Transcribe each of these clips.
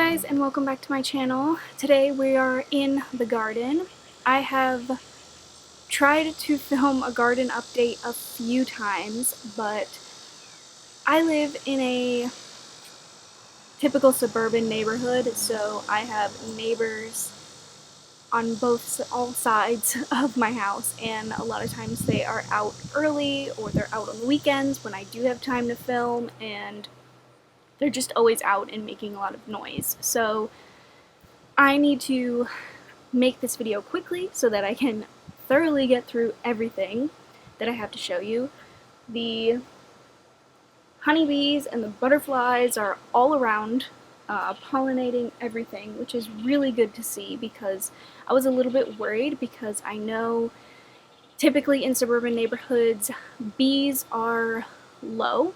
guys, and welcome back to my channel. Today we are in the garden. I have tried to film a garden update a few times, but I live in a typical suburban neighborhood, so I have neighbors on all sides of my house, and a lot of times they are out early or they're out on the weekends when I do have time to film, and they're just always out and making a lot of noise. So I need to make this video quickly so that I can thoroughly get through everything that I have to show you. The honeybees and the butterflies are all around, pollinating everything, which is really good to see because I was a little bit worried because I know typically in suburban neighborhoods bees are low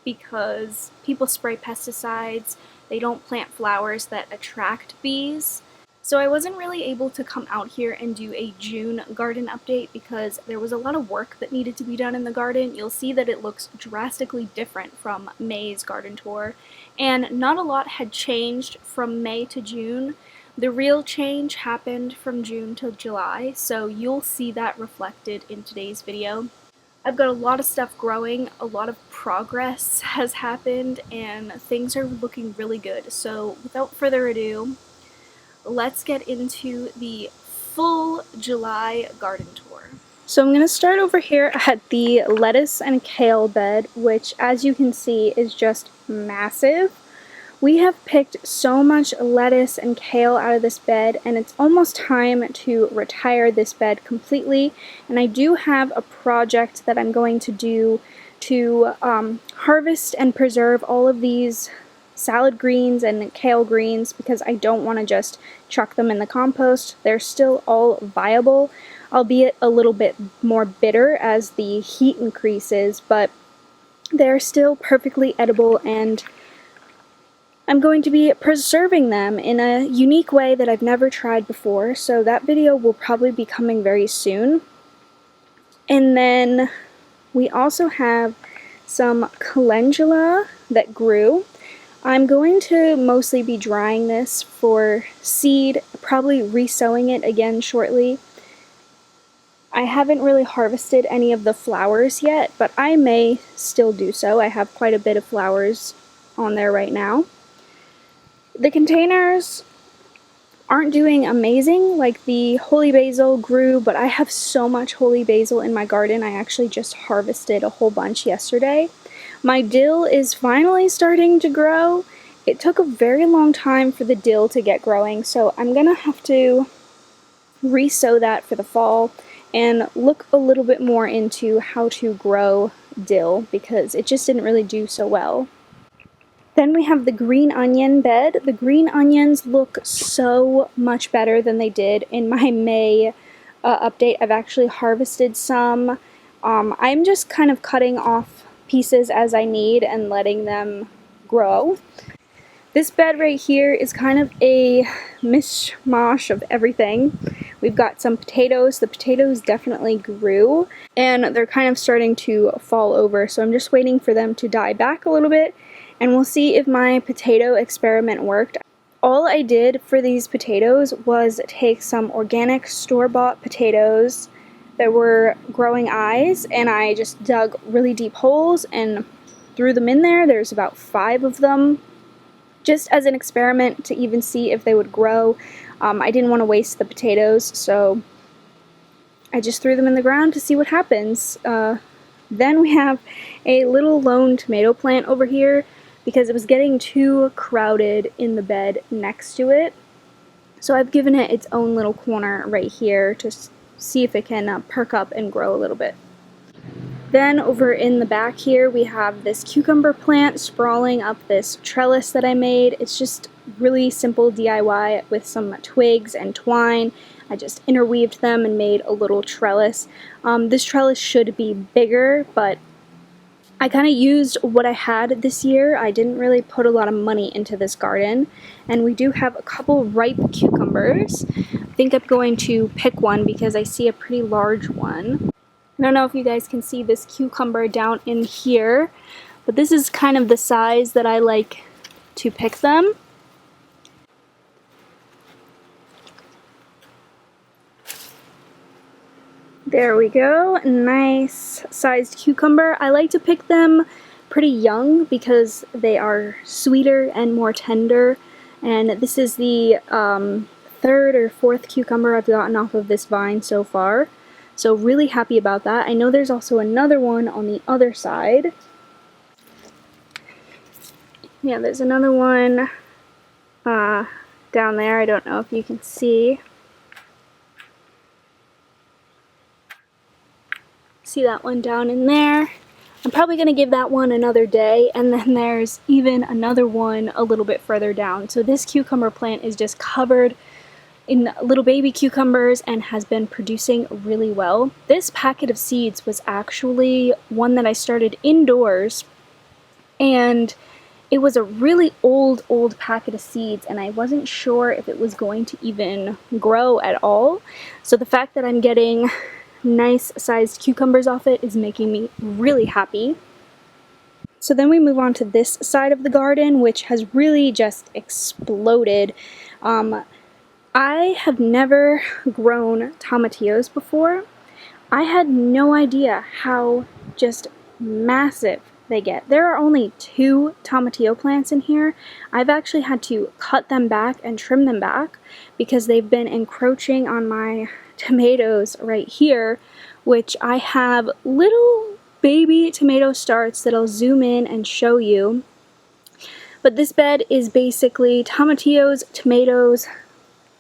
because people spray pesticides, they don't plant flowers that attract bees. So I wasn't really able to come out here and do a June garden update because there was a lot of work that needed to be done in the garden. You'll see that it looks drastically different from May's garden tour, and not a lot had changed from May to June. The real change happened from June to July, so you'll see that reflected in today's video. I've got a lot of stuff growing, a lot of progress has happened, and things are looking really good. So without further ado, let's get into the full July garden tour. So I'm going to start over here at the lettuce and kale bed, which as you can see is just massive. We have picked so much lettuce and kale out of this bed, and it's almost time to retire this bed completely. And I do have a project that I'm going to do to harvest and preserve all of these salad greens and kale greens because I don't want to just chuck them in the compost. They're still all viable, albeit a little bit more bitter as the heat increases, but they're still perfectly edible, and I'm going to be preserving them in a unique way that I've never tried before, so that video will probably be coming very soon. And then we also have some calendula that grew. I'm going to mostly be drying this for seed, probably resowing it again shortly. I haven't really harvested any of the flowers yet, but I may still do so. I have quite a bit of flowers on there right now. The containers aren't doing amazing, like the holy basil grew, but I have so much holy basil in my garden. I actually just harvested a whole bunch yesterday. My dill is finally starting to grow. It took a very long time for the dill to get growing, so I'm gonna have to resow that for the fall and look a little bit more into how to grow dill because it just didn't really do so well. Then we have the green onion bed. The green onions look so much better than they did in my May update. I've actually harvested some. I'm just kind of cutting off pieces as I need and letting them grow. This bed right here is kind of a mishmash of everything. We've got some potatoes. The potatoes definitely grew, and they're kind of starting to fall over, so I'm just waiting for them to die back a little bit, and we'll see if my potato experiment worked. All I did for these potatoes was take some organic store-bought potatoes that were growing eyes, and I just dug really deep holes and threw them in there. There's about 5 of them, just as an experiment to even see if they would grow. I didn't want to waste the potatoes, so I just threw them in the ground to see what happens. Then we have a little lone tomato plant over here because it was getting too crowded in the bed next to it. So I've given it its own little corner right here to see if it can perk up and grow a little bit. Then over in the back here we have this cucumber plant sprawling up this trellis that I made. It's just really simple DIY with some twigs and twine. I just interweaved them and made a little trellis. This trellis should be bigger, but I kind of used what I had this year. I didn't really put a lot of money into this garden, and we do have a couple ripe cucumbers. I think I'm going to pick one because I see a pretty large one. I don't know if you guys can see this cucumber down in here, but this is kind of the size that I like to pick them. There we go, nice sized cucumber. I like to pick them pretty young because they are sweeter and more tender. And this is the third or fourth cucumber I've gotten off of this vine so far. So really happy about that. I know there's also another one on the other side. Yeah, there's another one down there. I don't know if you can see. See that one down in there? I'm probably going to give that one another day, and then there's even another one a little bit further down. So this cucumber plant is just covered in little baby cucumbers and has been producing really well. This packet of seeds was actually one that I started indoors, and it was a really old packet of seeds, and I wasn't sure if it was going to even grow at all. So the fact that I'm getting nice sized cucumbers off it is making me really happy. So then we move on to this side of the garden, which has really just exploded. I have never grown tomatillos before. I had no idea how just massive they get. There are only 2 tomatillo plants in here. I've actually had to cut them back and trim them back because they've been encroaching on my tomatoes right here, which I have little baby tomato starts that I'll zoom in and show you. But this bed is basically tomatillos, tomatoes,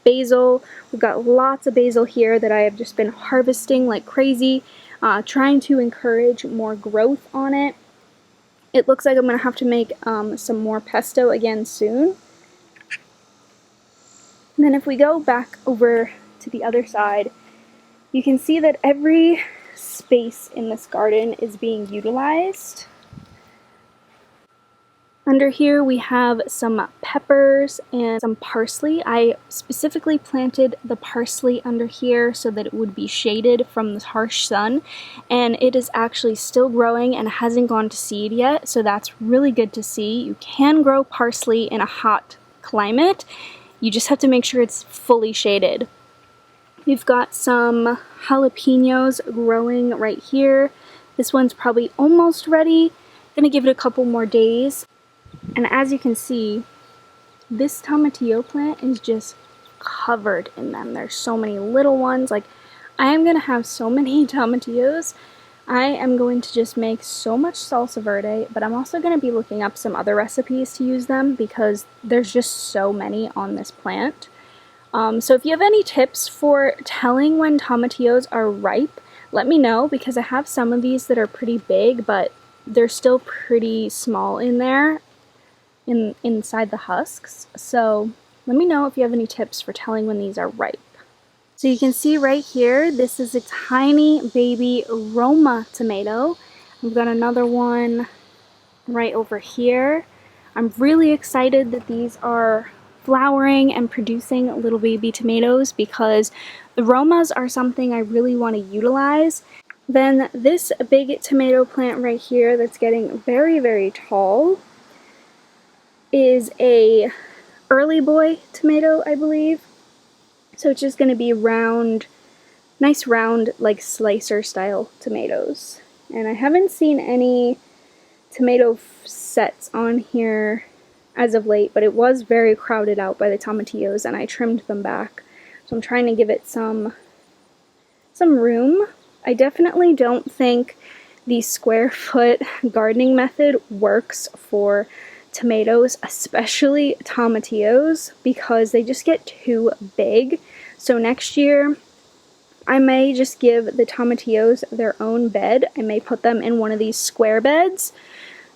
basil. We've got lots of basil here that I have just been harvesting like crazy, trying to encourage more growth on it. It looks like I'm going to have to make some more pesto again soon. And then if we go back over to the other side, you can see that every space in this garden is being utilized. Under here we have some peppers and some parsley. I specifically planted the parsley under here so that it would be shaded from the harsh sun, and it is actually still growing and hasn't gone to seed yet, so that's really good to see. You can grow parsley in a hot climate. You just have to make sure it's fully shaded. We've got some jalapenos growing right here. This one's probably almost ready. I'm gonna give it a couple more days. And as you can see, this tomatillo plant is just covered in them. There's so many little ones. Like, I am gonna have so many tomatillos. I am going to just make so much salsa verde, but I'm also gonna be looking up some other recipes to use them because there's just so many on this plant. So if you have any tips for telling when tomatillos are ripe, let me know, because I have some of these that are pretty big, but they're still pretty small in there, inside the husks. So let me know if you have any tips for telling when these are ripe. So you can see right here, this is a tiny baby Roma tomato. We've got another one right over here. I'm really excited that these are flowering and producing little baby tomatoes because the Romas are something I really want to utilize. Then this big tomato plant right here that's getting very tall is a early boy tomato, I believe. So it's just going to be round, nice round, like slicer style tomatoes. And I haven't seen any tomato sets on here as of late, but it was very crowded out by the tomatillos and I trimmed them back. So I'm trying to give it some room. I definitely don't think the square foot gardening method works for tomatoes, especially tomatillos, because they just get too big. So next year I may just give the tomatillos their own bed. I may put them in one of these square beds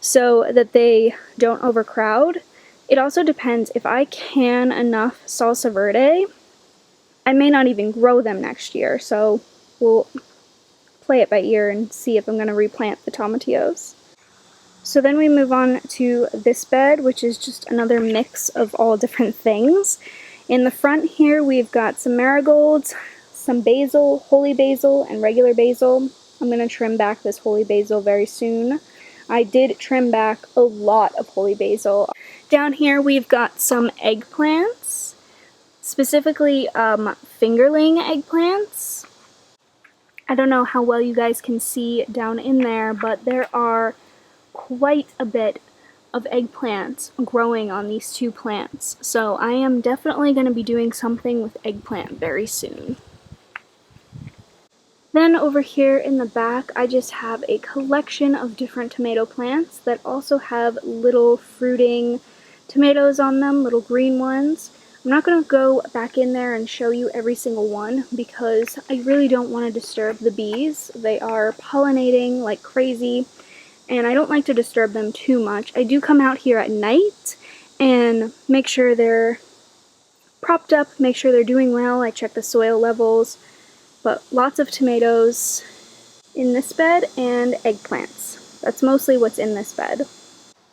so that they don't overcrowd. It also depends. If I can enough salsa verde, I may not even grow them next year, so we'll play it by ear and see if I'm going to replant the tomatillos. So then we move on to this bed, which is just another mix of all different things. In the front here we've got some marigolds, some basil, holy basil, and regular basil. I'm going to trim back this holy basil very soon. I did trim back a lot of holy basil. Down here we've got some eggplants, specifically fingerling eggplants. I don't know how well you guys can see down in there, but there are quite a bit of eggplants growing on these two plants. So I am definitely going to be doing something with eggplant very soon. Then over here in the back, I just have a collection of different tomato plants that also have little fruiting tomatoes on them, little green ones. I'm not going to go back in there and show you every single one because I really don't want to disturb the bees. They are pollinating like crazy, and I don't like to disturb them too much. I do come out here at night and make sure they're propped up, make sure they're doing well. I check the soil levels, but lots of tomatoes in this bed and eggplants. That's mostly what's in this bed.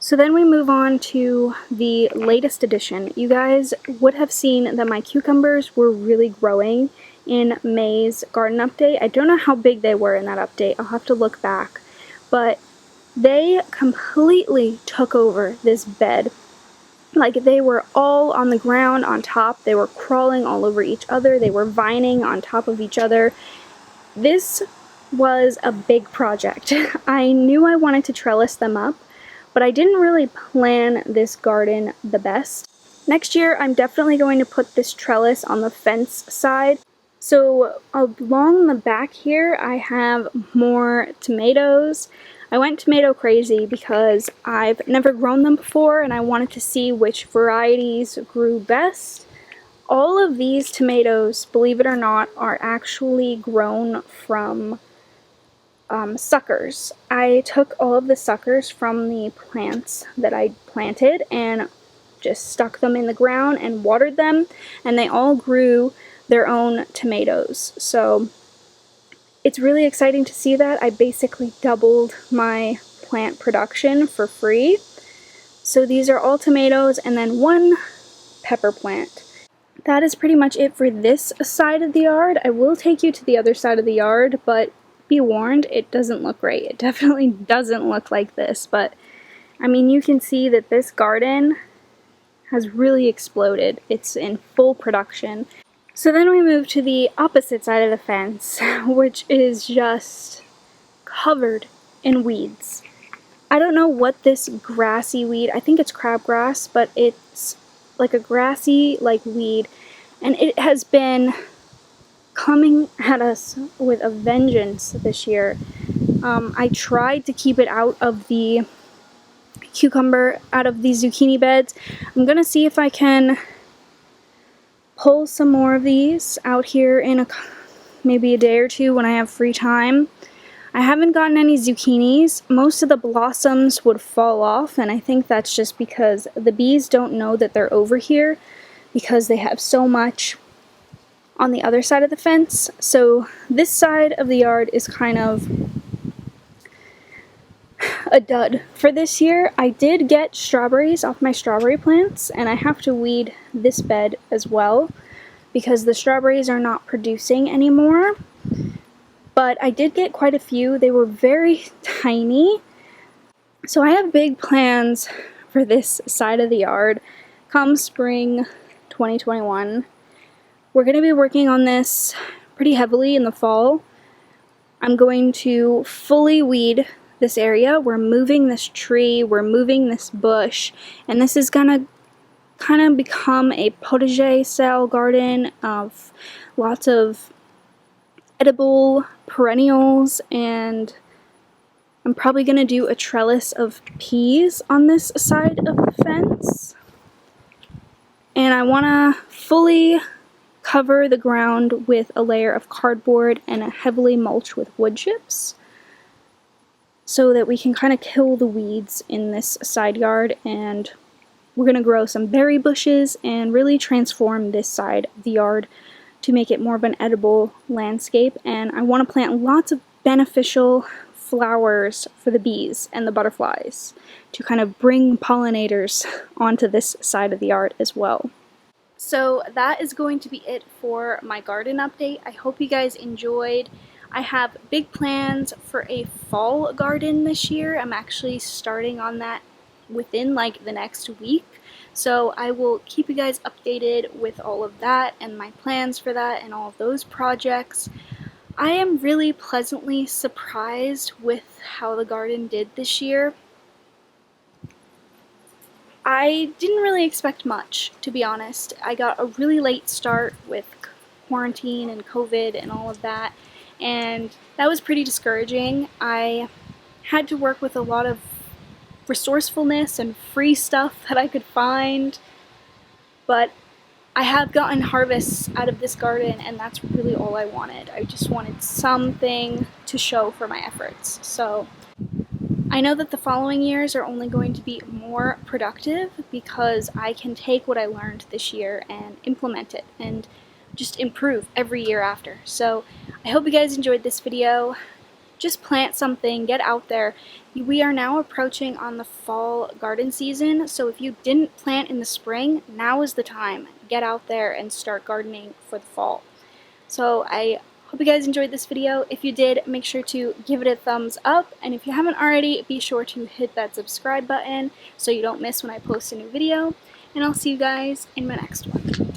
So then we move on to the latest addition. You guys would have seen that my cucumbers were really growing in May's garden update. I don't know how big they were in that update. I'll have to look back. But they completely took over this bed. Like, they were all on the ground on top. They were crawling all over each other. They were vining on top of each other. This was a big project. I knew I wanted to trellis them up, but I didn't really plan this garden the best. Next year, I'm definitely going to put this trellis on the fence side. So along the back here, I have more tomatoes. I went tomato crazy because I've never grown them before and I wanted to see which varieties grew best. All of these tomatoes, believe it or not, are actually grown from suckers. I took all of the suckers from the plants that I planted and just stuck them in the ground and watered them, and they all grew their own tomatoes. So it's really exciting to see that. I basically doubled my plant production for free. So these are all tomatoes and then one pepper plant. That is pretty much it for this side of the yard. I will take you to the other side of the yard, but be warned, it doesn't look great. It definitely doesn't look like this, but I mean, you can see that this garden has really exploded. It's in full production. So then we move to the opposite side of the fence, which is just covered in weeds. I don't know what this grassy weed, I think it's crabgrass, but it's like a grassy like weed, and it has been coming at us with a vengeance this year. I tried to keep it out of the cucumber, out of the zucchini beds. I'm gonna see if I can pull some more of these out here in maybe a day or two when I have free time. I haven't gotten any zucchinis. Most of the blossoms would fall off, and I think that's just because the bees don't know that they're over here because they have so much on the other side of the fence. So this side of the yard is kind of a dud for this year. I did get strawberries off my strawberry plants, and I have to weed this bed as well because the strawberries are not producing anymore. But I did get quite a few. They were very tiny. So I have big plans for this side of the yard come spring 2021. We're going to be working on this pretty heavily in the fall. I'm going to fully weed this area. We're moving this tree, we're moving this bush, and this is going to kind of become a potager style garden of lots of edible perennials, and I'm probably going to do a trellis of peas on this side of the fence. And I want to fully cover the ground with a layer of cardboard and heavily mulch with wood chips so that we can kind of kill the weeds in this side yard, and we're going to grow some berry bushes and really transform this side of the yard to make it more of an edible landscape. And I want to plant lots of beneficial flowers for the bees and the butterflies to kind of bring pollinators onto this side of the yard as well. So that is going to be it for my garden update. I hope you guys enjoyed. I have big plans for a fall garden this year. I'm actually starting on that within like the next week. So I will keep you guys updated with all of that and my plans for that and all of those projects. I am really pleasantly surprised with how the garden did this year. I didn't really expect much, to be honest. I got a really late start with quarantine and COVID and all of that, and that was pretty discouraging. I had to work with a lot of resourcefulness and free stuff that I could find, but I have gotten harvests out of this garden, and that's really all I wanted. I just wanted something to show for my efforts. So I know that the following years are only going to be more productive because I can take what I learned this year and implement it and just improve every year after. So I hope you guys enjoyed this video. Just plant something, get out there. We are now approaching on the fall garden season, so if you didn't plant in the spring, now is the time. Get out there and start gardening for the fall. So I hope you guys enjoyed this video. If you did, make sure to give it a thumbs up, and if you haven't already, be sure to hit that subscribe button so you don't miss when I post a new video, and I'll see you guys in my next one.